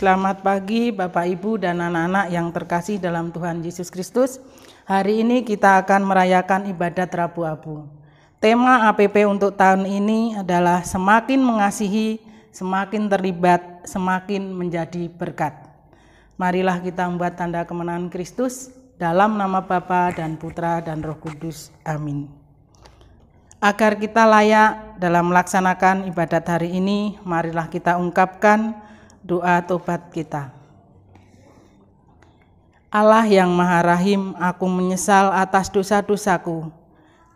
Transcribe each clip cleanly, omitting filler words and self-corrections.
Selamat pagi Bapak Ibu dan anak-anak yang terkasih dalam Tuhan Yesus Kristus. Hari ini kita akan merayakan ibadat Rabu Abu. Tema APP untuk tahun ini adalah semakin mengasihi, semakin terlibat, semakin menjadi berkat. Marilah kita membuat tanda kemenangan Kristus dalam nama Bapa dan Putra dan Roh Kudus. Amin. Agar kita layak dalam melaksanakan ibadat hari ini, marilah kita ungkapkan doa tobat kita. Allah yang Maha Rahim, aku menyesal atas dosa-dosaku.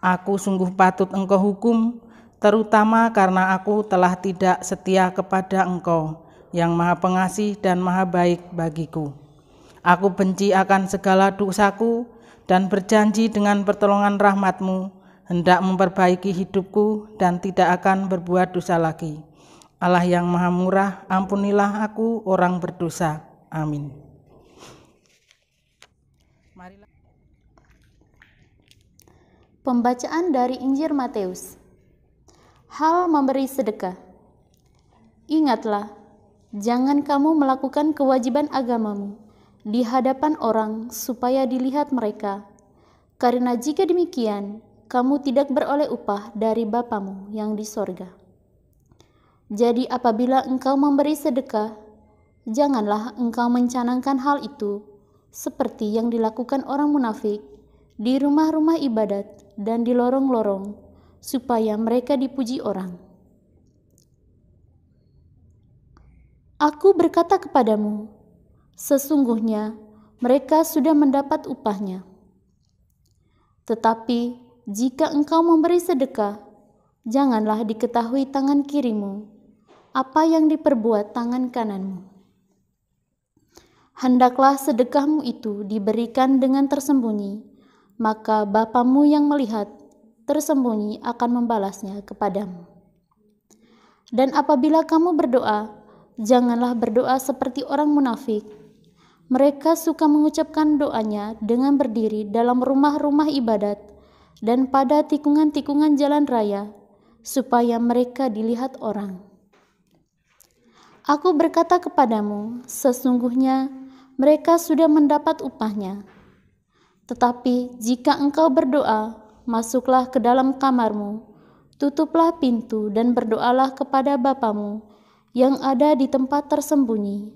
Aku sungguh patut Engkau hukum, terutama karena aku telah tidak setia kepada Engkau, yang Maha Pengasih dan Maha Baik bagiku. Aku benci akan segala dosaku dan berjanji dengan pertolongan rahmat-Mu, hendak memperbaiki hidupku dan tidak akan berbuat dosa lagi. Allah yang Maha Murah, ampunilah aku orang berdosa. Amin. Pembacaan dari Injil Matius. Hal memberi sedekah. Ingatlah, jangan kamu melakukan kewajiban agamamu di hadapan orang supaya dilihat mereka. Karena jika demikian, kamu tidak beroleh upah dari Bapamu yang di sorga. Jadi apabila engkau memberi sedekah, janganlah engkau mencanangkan hal itu seperti yang dilakukan orang munafik di rumah-rumah ibadat dan di lorong-lorong, supaya mereka dipuji orang. Aku berkata kepadamu, sesungguhnya mereka sudah mendapat upahnya. Tetapi jika engkau memberi sedekah, janganlah diketahui tangan kirimu apa yang diperbuat tangan kananmu. Hendaklah sedekahmu itu diberikan dengan tersembunyi, maka Bapamu yang melihat tersembunyi akan membalasnya kepadamu. Dan apabila kamu berdoa, janganlah berdoa seperti orang munafik. Mereka suka mengucapkan doanya dengan berdiri dalam rumah-rumah ibadat dan pada tikungan-tikungan jalan raya, supaya mereka dilihat orang. Aku berkata kepadamu, sesungguhnya mereka sudah mendapat upahnya. Tetapi jika engkau berdoa, masuklah ke dalam kamarmu, tutuplah pintu dan berdoalah kepada Bapamu yang ada di tempat tersembunyi.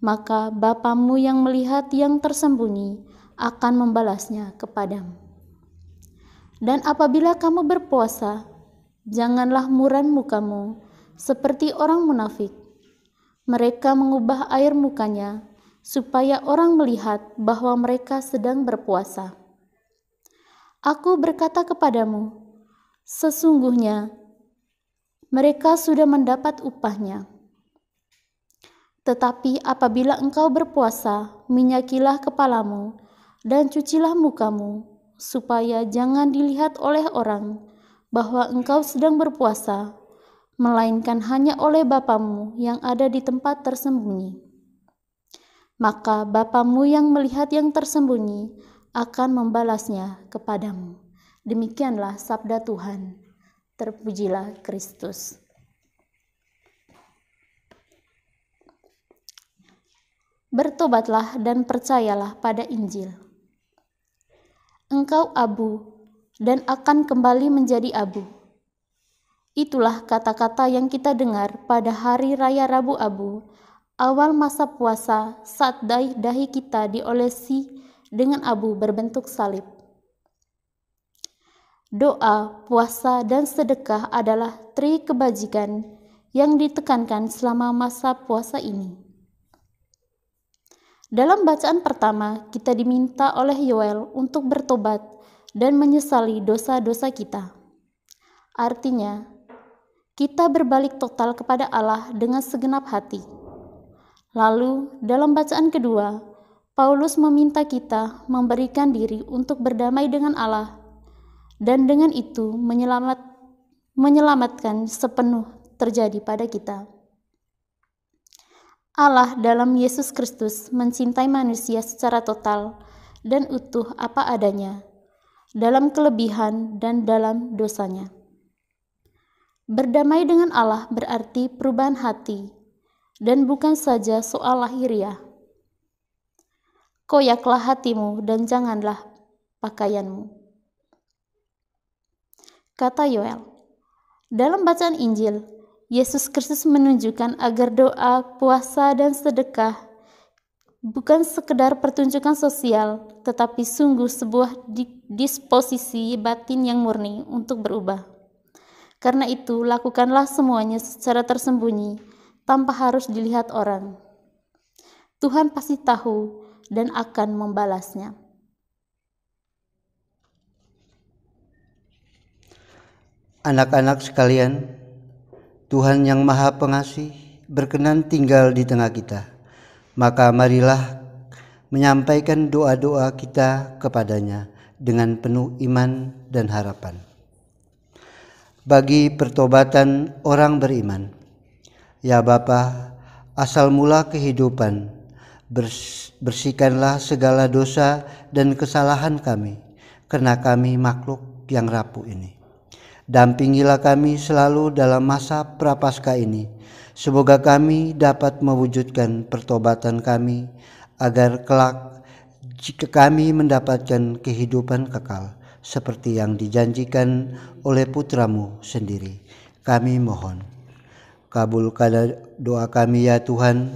Maka Bapamu yang melihat yang tersembunyi akan membalasnya kepadamu. Dan apabila kamu berpuasa, janganlah muram mukamu seperti orang munafik. Mereka mengubah air mukanya supaya orang melihat bahwa mereka sedang berpuasa. Aku berkata kepadamu, sesungguhnya mereka sudah mendapat upahnya. Tetapi apabila engkau berpuasa, minyakilah kepalamu dan cucilah mukamu, supaya jangan dilihat oleh orang bahwa engkau sedang berpuasa, melainkan hanya oleh Bapamu yang ada di tempat tersembunyi. Maka Bapamu yang melihat yang tersembunyi akan membalasnya kepadamu. Demikianlah sabda Tuhan. Terpujilah Kristus. bertobatlah dan percayalah pada Injil. Engkau abu dan akan kembali menjadi abu. Itulah kata-kata yang kita dengar pada hari raya Rabu Abu, awal masa puasa, saat dahi-dahi kita diolesi dengan abu berbentuk salib. Doa, puasa, dan sedekah adalah tri kebajikan yang ditekankan selama masa puasa ini. Dalam bacaan pertama, kita diminta oleh Yoel untuk bertobat dan menyesali dosa-dosa kita. Artinya, kita berbalik total kepada Allah dengan segenap hati. Lalu, dalam bacaan kedua, Paulus meminta kita memberikan diri untuk berdamai dengan Allah, dan dengan itu menyelamatkan sepenuh terjadi pada kita. Allah dalam Yesus Kristus mencintai manusia secara total dan utuh apa adanya, dalam kelebihan dan dalam dosanya. Berdamai dengan Allah berarti perubahan hati, dan bukan saja soal lahiriah. Koyaklah hatimu dan janganlah pakaianmu. Kata Yoel. Dalam bacaan Injil, Yesus Kristus menunjukkan agar doa, puasa, dan sedekah bukan sekedar pertunjukan sosial, tetapi sungguh sebuah disposisi batin yang murni untuk berubah. Karena itu, lakukanlah semuanya secara tersembunyi, tanpa harus dilihat orang. Tuhan pasti tahu dan akan membalasnya. Anak-anak sekalian, Tuhan yang Maha Pengasih berkenan tinggal di tengah kita. Maka marilah menyampaikan doa-doa kita kepadanya dengan penuh iman dan harapan. Bagi pertobatan orang beriman, ya Bapa, asal mula kehidupan, bersihkanlah segala dosa dan kesalahan kami, karena kami makhluk yang rapuh ini. Dampingilah kami selalu dalam masa prapaskah ini, semoga kami dapat mewujudkan pertobatan kami, agar kelak jika kami mendapatkan kehidupan kekal, seperti yang dijanjikan oleh Putramu sendiri. Kami mohon, kabulkan doa kami ya Tuhan.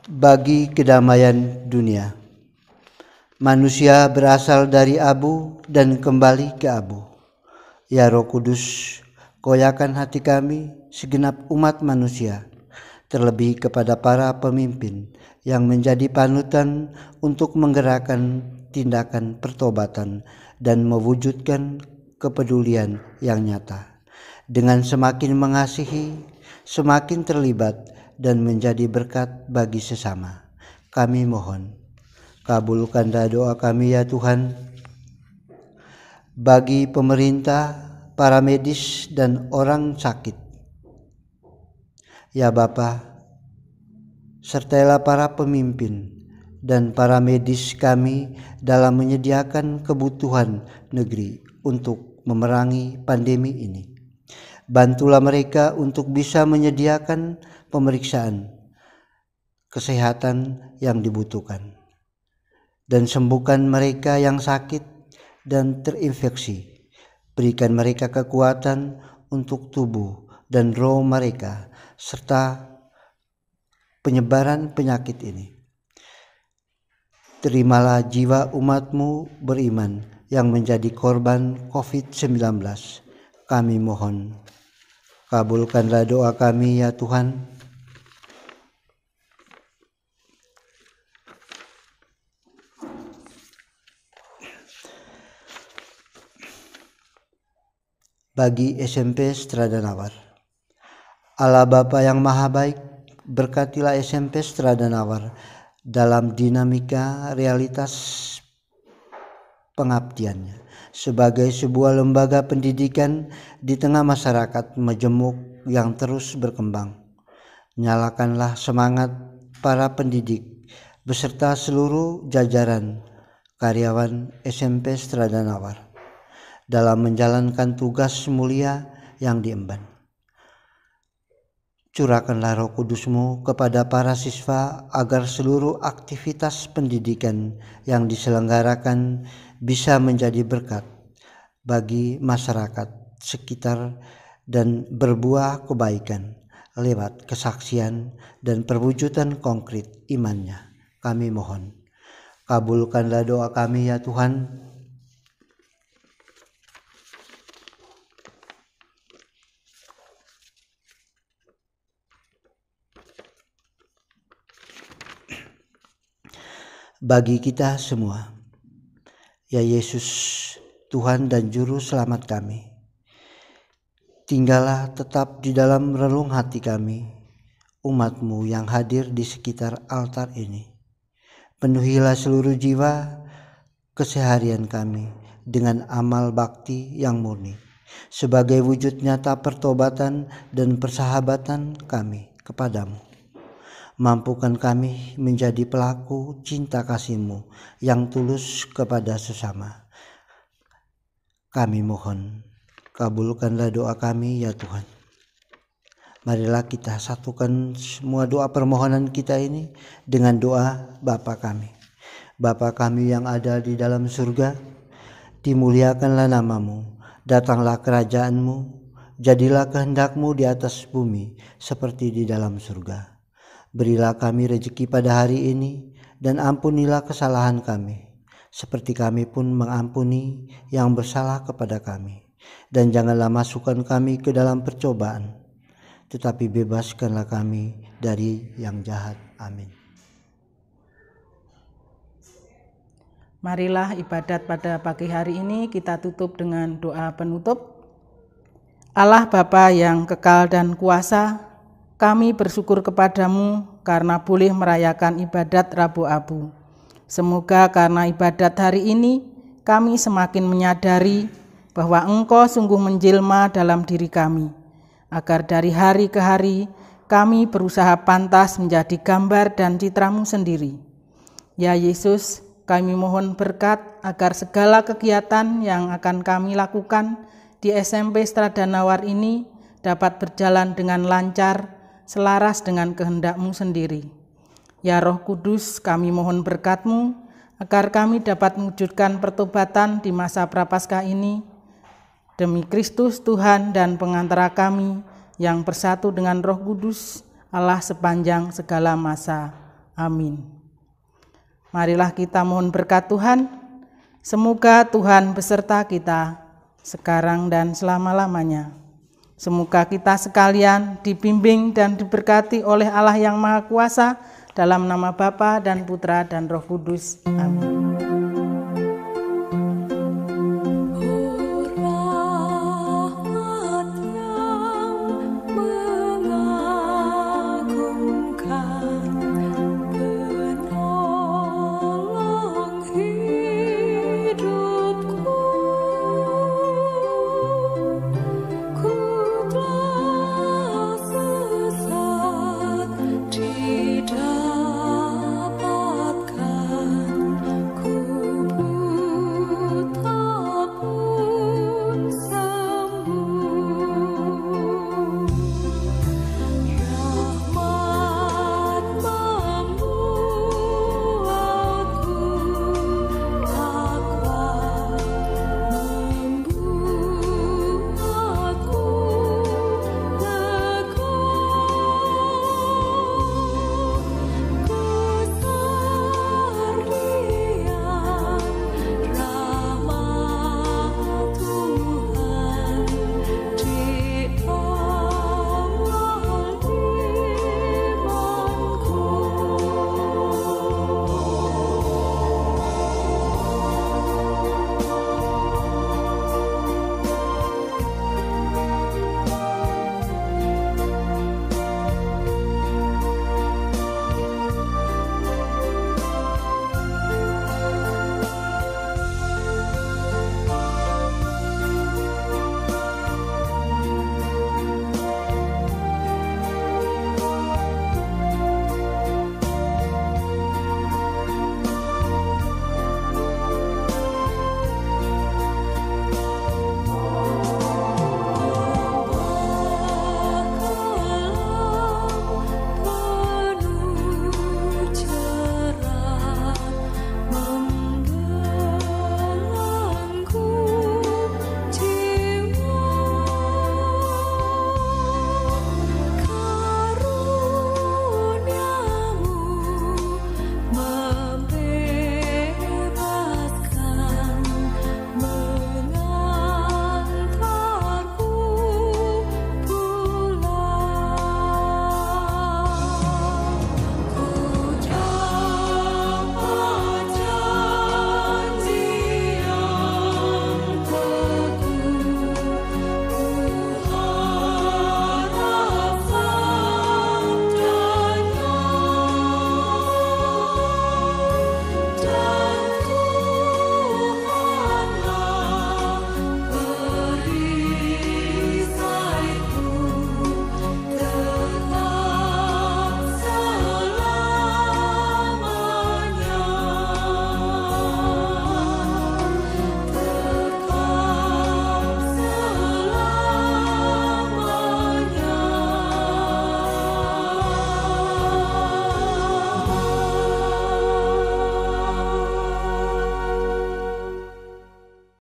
Bagi kedamaian dunia, manusia berasal dari abu dan kembali ke abu. Ya Roh Kudus, koyakan hati kami, segenap umat manusia, terlebih kepada para pemimpin yang menjadi panutan untuk menggerakkan tindakan pertobatan dan mewujudkan kepedulian yang nyata. Dengan semakin mengasihi, semakin terlibat dan menjadi berkat bagi sesama. Kami mohon, kabulkanlah doa kami ya Tuhan. Bagi pemerintah, para medis, dan orang sakit, ya Bapa, sertailah para pemimpin dan para medis kami dalam menyediakan kebutuhan negeri untuk memerangi pandemi ini. Bantulah mereka untuk bisa menyediakan pemeriksaan kesehatan yang dibutuhkan, dan sembuhkan mereka yang sakit dan terinfeksi. Berikan mereka kekuatan untuk tubuh dan roh mereka, serta penyebaran penyakit ini. Terimalah jiwa umat-Mu beriman yang menjadi korban COVID-19. Kami mohon, kabulkanlah doa kami ya Tuhan. Bagi SMP Stradanawar, Allah Bapa yang Maha Baik, berkatilah SMP Stradanawar dalam dinamika realitas pengabdiannya sebagai sebuah lembaga pendidikan di tengah masyarakat majemuk yang terus berkembang. Nyalakanlah semangat para pendidik beserta seluruh jajaran karyawan SMP Stradanawar dalam menjalankan tugas mulia yang diemban. Curahkanlah Roh Kudus-Mu kepada para siswa agar seluruh aktivitas pendidikan yang diselenggarakan bisa menjadi berkat bagi masyarakat sekitar dan berbuah kebaikan lewat kesaksian dan perwujudan konkret imannya. Kami mohon, kabulkanlah doa kami ya Tuhan. Bagi kita semua, ya Yesus, Tuhan dan Juru Selamat kami, tinggallah tetap di dalam relung hati kami, umat-Mu yang hadir di sekitar altar ini. Penuhilah seluruh jiwa keseharian kami dengan amal bakti yang murni, sebagai wujud nyata pertobatan dan persahabatan kami kepadamu. Mampukan kami menjadi pelaku cinta kasih-Mu yang tulus kepada sesama. Kami mohon, kabulkanlah doa kami ya Tuhan. Marilah kita satukan semua doa permohonan kita ini dengan doa Bapa kami. Bapa kami yang ada di dalam surga, dimuliakanlah nama-Mu, datanglah kerajaan-Mu, jadilah kehendak-Mu di atas bumi seperti di dalam surga. Berilah kami rezeki pada hari ini, dan ampunilah kesalahan kami, seperti kami pun mengampuni yang bersalah kepada kami. Dan janganlah masukkan kami ke dalam percobaan, tetapi bebaskanlah kami dari yang jahat. Amin. Marilah ibadat pada pagi hari ini kita tutup dengan doa penutup. Allah Bapa yang kekal dan kuasa, kami bersyukur kepadamu karena boleh merayakan ibadat Rabu Abu. Semoga karena ibadat hari ini kami semakin menyadari bahwa Engkau sungguh menjelma dalam diri kami, agar dari hari ke hari kami berusaha pantas menjadi gambar dan citra-Mu sendiri. Ya Yesus, kami mohon berkat agar segala kegiatan yang akan kami lakukan di SMP Stradanawar ini dapat berjalan dengan lancar, selaras dengan kehendak-Mu sendiri. Ya Roh Kudus, kami mohon berkat-Mu agar kami dapat mewujudkan pertobatan di masa Prapaskah ini, demi Kristus Tuhan dan pengantara kami yang bersatu dengan Roh Kudus, Allah sepanjang segala masa. Amin. Marilah kita mohon berkat Tuhan. Semoga Tuhan beserta kita sekarang dan selama-lamanya. Semoga kita sekalian dibimbing dan diberkati oleh Allah yang Maha Kuasa, dalam nama Bapa dan Putra dan Roh Kudus. Amin.